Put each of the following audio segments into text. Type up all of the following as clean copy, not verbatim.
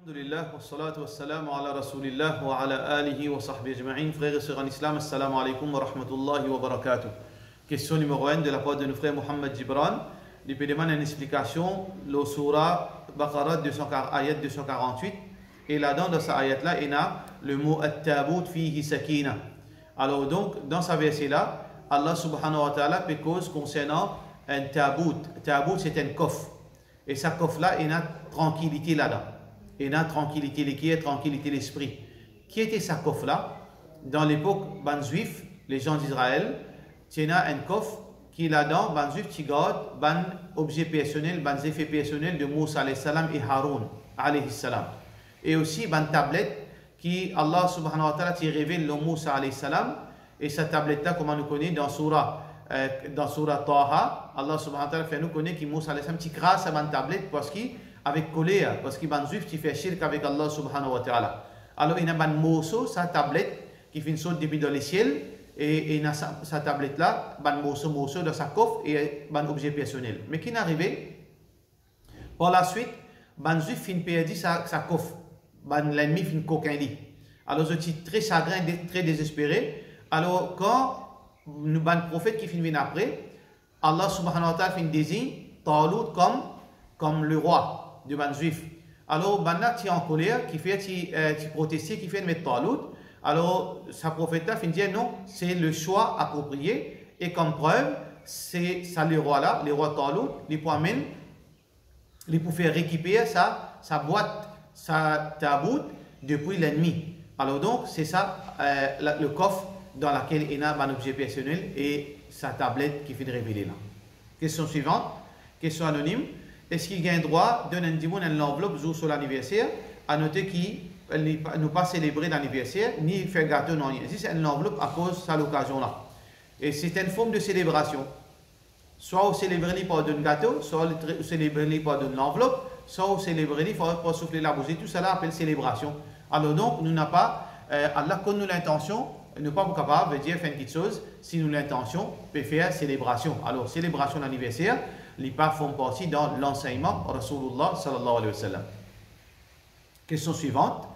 Alhamdulillah, wa salatu wa salam ala rasulillah wa ala alihi wa sahbihi ajma'in. Frères et sœurs en islam, assalamu alaikum wa rahmatullahi wa barakatuh. Question numéro 1 de la part de notre frère Mohammed Gibran. Il peut demander une explication, le surah Baqarah ayat 248. Et là-dedans, dans cette ayat-là, il y a le mot at-tabout fihi sakina. Alors donc, dans ce verset-là, Allah subhanahu wa ta'ala fait cause concernant un tabout. Tabout, c'est un coffre. Et ce coffre-là, il y a tranquillité là-dedans. Et dans tranquillité, qui est tranquillité l'esprit. Qui était sa coffre là? Dans l'époque ban juif, les gens d'Israël, il y a un coffre qui là-dedans, ban juif, qui garde ban objet personnel, ban effet personnel de Moussa alayhi salam et Haroun alayhi salam. Et aussi ban tablette qui Allah subhanahu wa ta'ala révèle le Moussa alayhi salam. Et cette tablette là, comme on nous connaît dans Surah Taha, Allah subhanahu wa ta'ala fait nous connaître que Moussa alayhi salam qui grâce à ban tablette parce qu'il avec colère, parce qu'il y a un juif qui fait shirk avec Allah subhanahu wa ta'ala. Alors il y a un morceau, sa tablette, qui fait une saute depuis dans les ciels, et il y a sa tablette là, un morceau dans sa coffre, et un objet personnel. Mais qui est arrivé, par la suite, un juif fin perdu sa coffre, l'ennemi fin coquin lit. Alors je suis très chagrin, très désespéré. Alors quand nous avons un prophète qui finit après, Allah subhanahu wa ta'ala fin désigne Talut comme le roi de ban juif. Alors, Banna est en colère, qui fait protester, qui fait mettre Talut. Alors, sa prophète a dit non, c'est le choix approprié. Et comme preuve, c'est ça le roi là, le roi Talut, il peut amener, il peut faire récupérer sa boîte, sa tabout depuis l'ennemi. Alors donc, c'est ça le coffre dans lequel il y a un objet personnel et sa tablette qui fait révéler là. Question suivante, question anonyme. Est-ce qu'il y a un droit de donner une enveloppe sur l'anniversaire, à noter qu'il ne pas célébrer l'anniversaire, ni faire gâteau, non rien. C'est une enveloppe à cause de l'occasion-là. Et c'est une forme de célébration. Soit vous célébrez par un gâteau, soit vous célébrez par une enveloppe, soit vous célébrez par souffler la bougie. Tout cela appelle célébration. Alors donc, nous n'avons pas, Allah, quand nous l'intention, nous ne sommes pas capables de dire faire une petite chose, si nous l'intention, peut faire célébration. Alors, célébration d'anniversaire, les pas font partie dans l'enseignement Rasulullah sallallahu alayhi wa sallam. Question suivante.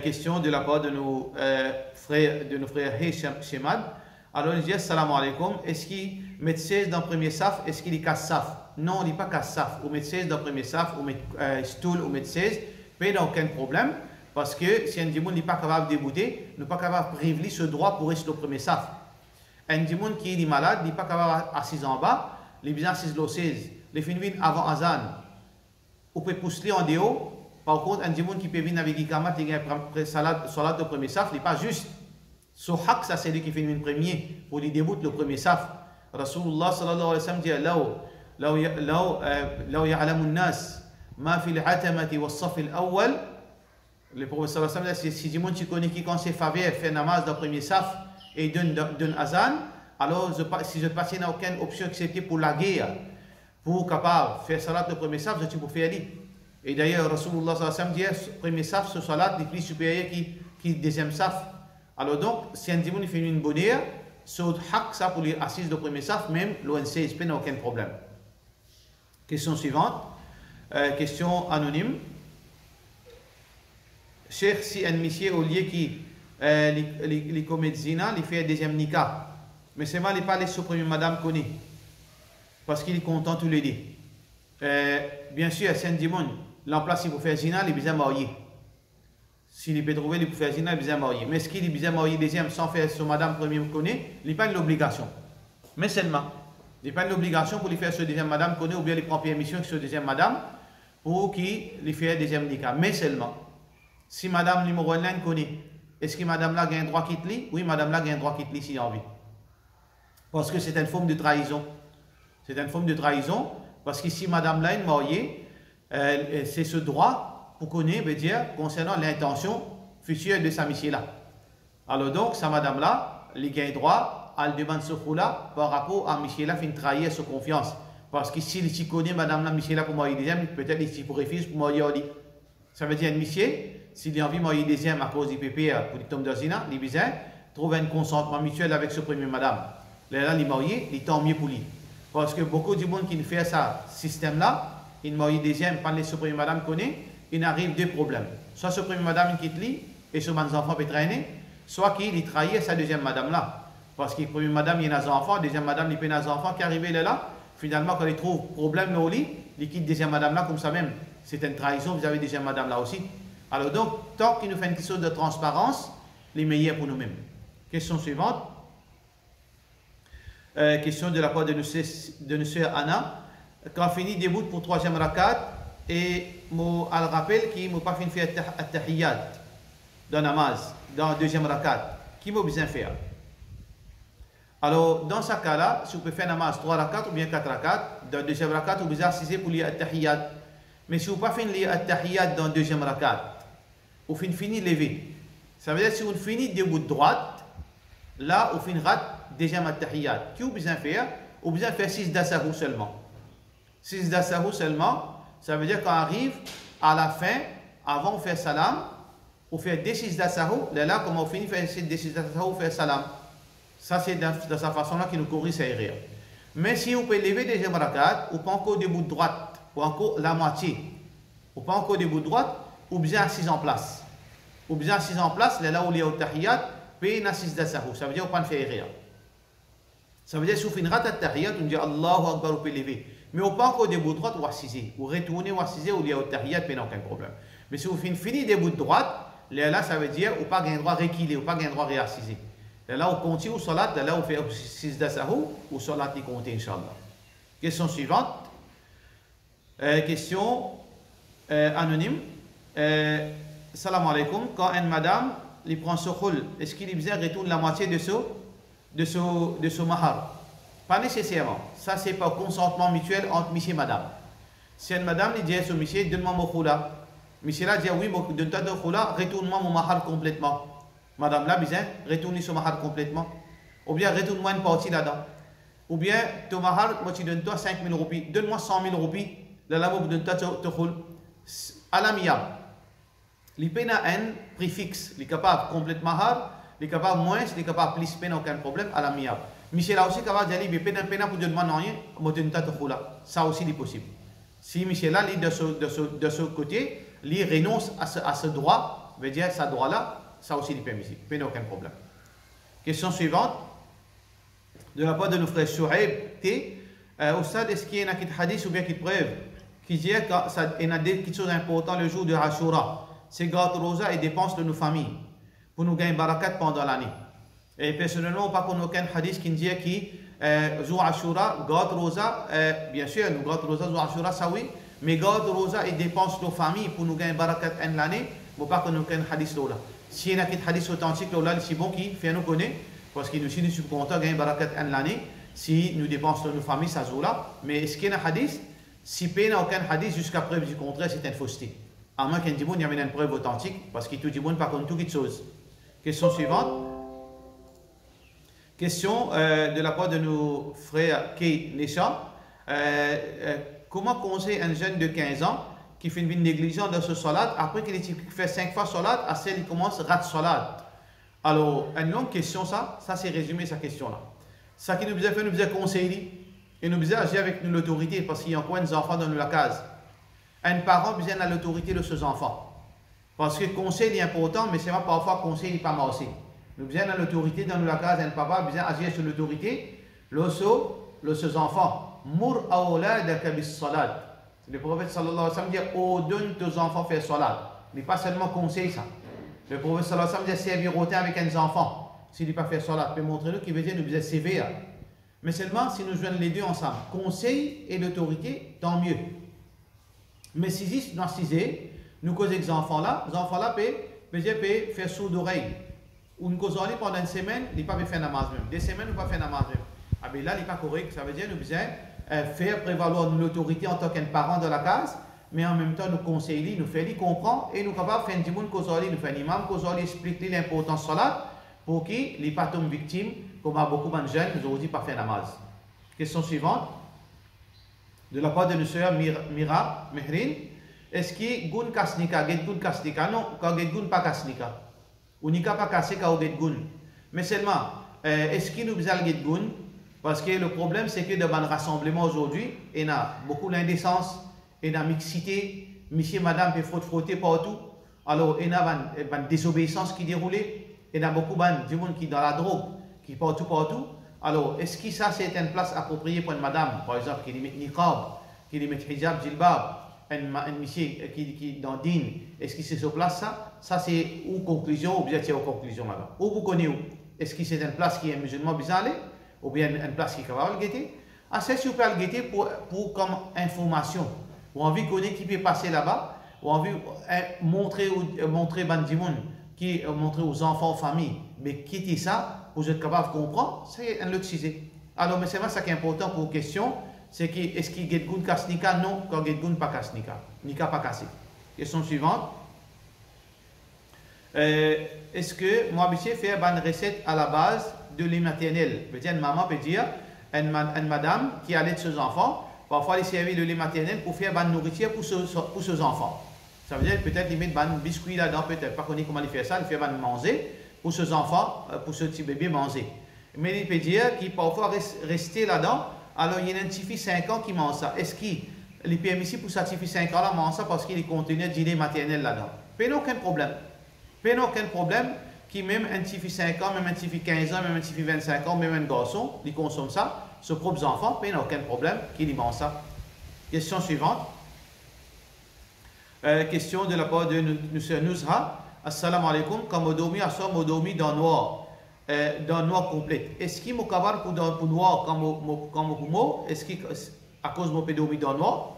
Question de la part de nos frères Hisham Shemad. Alors il dit assalamu alaikum. Est-ce qu'il met 16 dans le premier saf? Est-ce qu'il y casse saf? Non, il n'y a pas casse saf. Ou met 16 dans le premier saf, ou met stool, ou met 16. Mais il n'y a aucun problème. Parce que si un dimoun n'est pas capable de débouter, n'est pas capable de privilégier ce droit pour rester au premier saf. Un dimoun qui est malade, n'est pas capable d'assis en bas. Les bien 6 le 16, les fins avant Azan, on peut pousser en déo. Par contre, un dimoun qui peut venir avec Ikamat, il y a un salat de premier saf, il n'est pas juste. So haq, ça c'est lui qui fait une premier, pour lui déboute le premier saf. Rasulullah sallallahu alayhi wa sallam dit لو يعلم الناس ما في العتمة والصف الأول. Le prophète sallallahu alayhi wa sallam dit si dimoun tu connais qui quand c'est faveur fait namaz dans le premier saf et donne Azan. Alors, si je passe, il n'y a aucune option acceptée pour la guerre, pour capable faire salat le premier saf, je suis pour faire aller. Et d'ailleurs, Rasulullah sallallahu alayhi wa sallam dit premier saf, ce salat est plus supérieur qui deuxième saf. Alors donc, si un dimoun fait une bonne heure, c'est haq ça pour lui assister le premier saf, même l'ONC, il n'y a aucun problème. Question suivante. Question anonyme. Cher, si un monsieur au lieu qui les commet zina, il fait un deuxième nikah. Mais c'est mal, il parle sur premier madame connaît. Parce qu'il est content tous les deux. Bien sûr, c'est un dimanche. L'emplace, il peut faire zina, il est bien marié. S'il peut trouver, il peut faire zina, il est bien marié. Mais ce qu'il est bien marié deuxième sans faire sur madame premier connaît, il n'a pas l'obligation. Mais seulement. Il n'a pas l'obligation pour lui faire sur deuxième madame connaît ou bien il prend permission sur deuxième madame pour qu'il lui fasse deuxième nika. Mais seulement. Si madame numéro 1 connaît, est-ce que madame là a un droit quitte lui? Oui, madame là a un droit quitte lui s'il a envie. Parce que c'est une forme de trahison. C'est une forme de trahison parce que si madame là est mariée, c'est ce droit pour connaître, veut dire, concernant l'intention future de sa mission là. Alors donc, sa madame là, il a un droit à le demander ce coup-là par rapport à mission là, fait trahir sa confiance. Parce que s'il connaît madame là, mission là pour marier deuxième, peut-être qu'il pour refuser pour marier Oli. Ça veut dire, monsieur, s'il a envie de marier deuxième à cause du PPR pour le tombe de zina, il a besoin trouver un consentement mutuel avec ce premier madame. Là, il est marié, il est tant mieux pour lui. Parce que beaucoup de monde qui fait ce système-là, il marie deuxième, pas les premier madame connaît, il arrive deux problèmes. Soit ce premier madame quitte lui, et ce enfant peut traîner, soit qu'il trahit sa deuxième madame là. Parce que première madame, il y a des enfants, deuxième madame, il y a des enfants qui arrivent là. Finalement, quand il trouve problème dans le lit, il quitte deuxième madame là comme ça même. C'est une trahison, vous avez deuxième madame là aussi. Alors donc, tant qu'il nous fait une chose de transparence, les meilleurs pour nous-mêmes. Question suivante. Question de la part de nous Anna. Quand fini debout pour troisième rakat, et moi, elle rappelle qu'il n'a pas fini de faire at-tahiyyat dans namaz, dans deuxième rakat. Qui m'a besoin de faire? Alors, dans ce cas-là, si vous pouvez faire namaz 3 rakat ou bien 4 rakat, dans deuxième rakat, vous pouvez assister pour lire at-tahiyyat. Mais si vous n'avez pas fini de lire at-tahiyyat dans deuxième rakat, vous finissez de lever. Ça veut dire que si vous finissez debout de droite, là, vous finissez deuxième at-tahiyyat. Qui vous besoin de faire? Vous besoin de faire 6 dasahou seulement. 6 dasahou seulement, ça veut dire qu'on arrive à la fin, avant de faire salam, vous faites des 6 dasahou, là, comment vous finissez de faire des 6 dasahou, vous faites salam. Ça, c'est de cette façon-là qui nous corrige à erreur. Mais si vous pouvez lever deuxième rakat, ou pas encore debout de droite, ou encore la moitié, ou pas encore debout de droite, ou bien assis en place. Ou bien assis en place, là où il y a au tahiyyat, puis il assis dasahou. Ça veut dire qu'on ne peut pas faire erreur. Ça veut dire que si vous faites un tahiyyat, on dit Allahu Akbar, vous pouvez lever. Mais vous pas encore debout de droite, ou assisez. Ou retournez ou assisez, ou il y a au tahiyyat, puis il n'y a aucun problème. Mais si vous finissez debout de droite, là, ça veut dire que vous n'avez pas le droit de reculer, vous n'avez pas le droit de réassiser. Là, on continue au salat, là, on fait 6 dasahou, ou salat qui compte, Inch'Allah. Question suivante. Question anonyme. Salam alaikum. Quand une madame lui prend ce khul, est-ce qu'il retourne la moitié de ce mahar? Pas nécessairement. Ça, c'est pas consentement mutuel entre monsieur et madame. Si une madame lui dit à ce monsieur, donne-moi mon khula. Monsieur là dit oui, donne-toi ton khula, retourne-moi mon mahar complètement. Madame là, bien, retourne son mahar complètement. Ou bien, retourne-moi une partie là-dedans. Ou bien, ton mahar, moi, tu donnes-toi 5 000 roupies. Donne-moi 100 000 roupies. Là, moi, donne-toi ton khul. À la miyab. Il paye un prix fixe. Il est capable complètement mahar. Il est capable moins. Il est capable plus peine, aucun problème. À la miyab. Michel là aussi, capable de dire, il paye un peine pour demander rien. Moi, donne-toi ton khul. Ça aussi, il est possible. Si Michel là, de ce côté, il renonce à ce droit, veut dire, ce droit-là, ça aussi est permissible, il n'y a aucun problème. Question suivante, de la part de nos frères Shuaib T. Au stade, est-ce qu'il y a un hadith ou bien une preuve qui dit qu'il y a quelque chose d'important le jour de Ashura? C'est garde rosa et dépenses de nos familles pour nous gagner barakat pendant l'année. Et personnellement, pas qu'on a aucun hadith qui dit que jour Ashura, garde rosa, bien sûr, nous garde rosa, jour Ashura, ça oui, mais garde rosa et dépenses de nos familles pour nous gagner barakat en l'année, pas qu'on a aucun hadith là. Si il y a un hadith authentique, c'est bon qui fait nous connaître, parce que nous sommes contents de gagner barakat en l'année, si nous dépensons nos familles, ça joue là. Mais est-ce qu'il y a un hadith? Si il n'y a aucun hadith, jusqu'à preuve du contraire, c'est une fausseté. À moins qu'il y ait une preuve authentique, parce que tout le monde, par contre, toute chose. Question suivante. Question de la part de nos frères Kay Nesha. Comment conseiller un jeune de 15 ans qui fait une vie négligente dans ce salat, après qu'il fait 5 fois salat, à celle il commence rat salat. Alors, une longue question, ça c'est résumé sa question-là. Ça qui nous a fait, nous a conseillé, et nous a agir avec nous l'autorité, parce qu'il y a encore des enfants dans la case. Un parent a besoin de l'autorité de ses enfants. Parce que le conseil est important, mais c'est pas parfois le conseil n'est pas marché. Nous avons besoin de l'autorité dans la case, un papa a besoin d'agir sur l'autorité, ses enfants. Mur awladaka bis salat. Le prophète sallallahu alayhi wa sallam dit ordonne tes enfants faire salat. Il n'est pas seulement conseil ça. Le prophète sallallahu alayhi wa sallam dit servir autant avec un enfant. S'il n'est pas fait salat, il peut montrer nous qu'il veut dire nous besoin sévère. Mais seulement si nous joignons les deux ensemble, conseil et l'autorité, tant mieux. Mais si nous assisons, nous causons les enfants là peuvent faire sourd d'oreille. Ou nous causons pendant une semaine, il ne peut pas faire namaz même. Des semaines, il ne peut pas faire namaz même. Ah bien là, il n'est pas correct. Ça veut dire nous besoin faire prévaloir l'autorité en tant qu'un parent de la case, mais en même temps nous conseiller, nous faire comprendre et nous capables de faire du monde causali, nous faire un imam causali, expliquer l'importance de salat pour qu'il n'est pas tombé victime, comme à beaucoup de jeunes, nous aurons dit pas faire namaz. Question suivante, de la part de notre sœur Mira Mehrin, est-ce qu'il gun kasnika, get gun kasnika? Non, quand get gun pas kasnika. Ou nika pas kasnika ou get gun. Mais seulement, est-ce qu'il nous besoin get gun? Parce que le problème, c'est que dans le rassemblement aujourd'hui, il y a beaucoup d'indécence, il y a mixité, monsieur, madame peut frotter partout. Alors, il y a une désobéissance qui déroule. Il y a beaucoup de gens qui sont dans la drogue, qui partout. Alors, est-ce que ça, c'est une place appropriée pour une madame, par exemple, qui met niqab, qui met hijab, jilbab, un monsieur qui est dans din, est-ce que c'est sur place ça? Ça, c'est une conclusion, ou bien c'est une conclusion, madame. Où vous connaissez où? Est-ce que c'est une place qui est musulman bizarre, ou bien une place qui est capable de guetter? Ah, c'est super le guetter pour comme information. Ou envie de connaître qui peut passer là-bas, ou envie montrer Bandimoun, qui montrer aux enfants, aux familles, mais quitter ça, pour être capable de comprendre, c'est un autre sujet. Alors, mais c'est vrai, ça qui est important pour la question, c'est que est-ce qu'il y a des casse nika? Non, quand il y a pas casse nika. Nika pas cassé. Question suivante. Est-ce que moi, je fais une recette à la base de lait maternel? Peut-être une maman peut dire, une madame qui allait ses enfants, parfois elle servir le lait maternel pour faire une nourriture pour ses enfants. Ça veut dire peut-être il met un biscuit là-dedans, peut-être pas connaître comment il fait ça, il fait manger pour ses enfants, pour ce petit bébé manger. Mais il peut dire qu'il parfois rester là-dedans, alors il identifie 5 ans qui mange ça. Est-ce qu'il est permis pour certifier 5 ans là mange ça parce qu'il contient du lait maternel là-dedans? Pas aucun problème. Pas aucun problème qui même identifie 5 ans, même identifie 15 ans, même identifie 25 ans, même un garçon, il consomme ça, ses propres enfants, pas aucun problème qu'il mange ça. Question suivante. Question de la part de M. Nuzha. Assalamu alaikum. Quand on dormit à soir, on dormit dans le noir complet. Est-ce qu'il est capable pour noir comme moi? Est-ce qu'à cause de mon dormir dans le noir?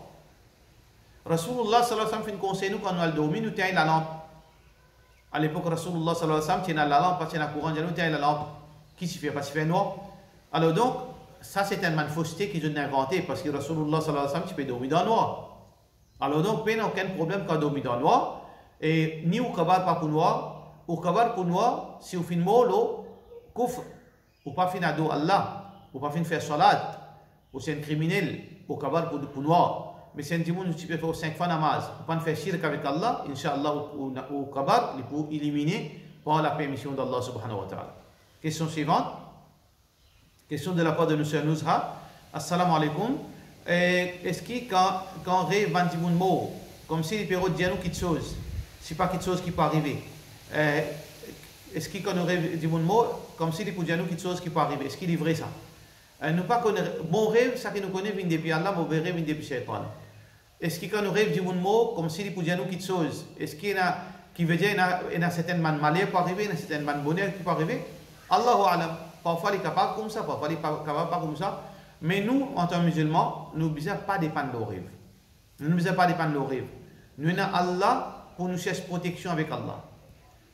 Rasulullah sallallahu alayhi wa sallam fait un conseil nous quand on a dormi, nous tenons la lampe. À l'époque, Rasulullah sallallahu alayhi wa sallam tenait la lampe, pas tenait la courant, nous tenons la lampe. Qui s'y fait? Pas s'y fait noir. Alors donc, ça c'est une fausseté qu'ils ont inventé parce que Rasulullah sallallahu alayhi wa sallam, tu peux dormir dans le noir. Alors donc, il n'y a aucun problème quand on dormit dans le noir. Et ni au kabar pas pour noir, au kabar pour noir, si vous faites molo, kufr, ou pas fin ado Allah, ou pas fin faire salat, ou c'est un criminel, au kabar pour noir. Mais c'est un dimanche qui peut faire 5 fois namaz, ou pas faire shirk avec Allah, Inch'Allah, au kabar, il peut éliminer par la permission d'Allah subhanahu wa ta'ala. Question suivante. Question de la part de M. Nuzha. Assalamu alaikum. Est-ce que quand on rêve un dimanche mort, comme si les périodes disent quelque chose, c'est pas quelque chose qui peut arriver. Est-ce qu'il quand on rêve du monde mort, comme si les pour dire quelque chose qui peut arriver? Est-ce qu'il est vrai ça? Nous pas connaître bon rêve, ça que nous connaissons vient depuis Allah, mauvais rêve vient depuis Shaitan. Est-ce que quand on rêve du monde mort, comme si les pour dire quelque chose, est-ce qu'il y a qui veut dire il y a certaines man malheur qui peut arriver, il y a certaines man bonheur qui peut arriver? Allahu alam. Parfois il est capable comme ça, parfois il est capable pas comme ça. Mais nous, en tant que musulmans, nous ne besoin pas dépendre de nos rêves. Nous ne besoin pas dépendre de nos rêves. Nous avons Allah pour nous chercher protection avec Allah.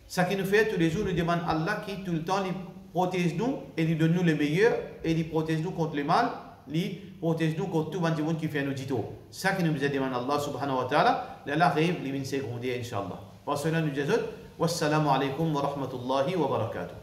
Ça qui nous fait tous les jours, nous demandons à Allah qui tout le temps il protège nous et il donne nous le meilleur et il protège nous contre le mal, il protège nous contre tout le monde qui fait nous dire. Ça qui nous demande Allah subhanahu wa ta'ala, Allah rêve les 20 secondes, Inch'Allah. Parce que nous disons, wassalamu alaikum wa rahmatullahi wa barakatuh.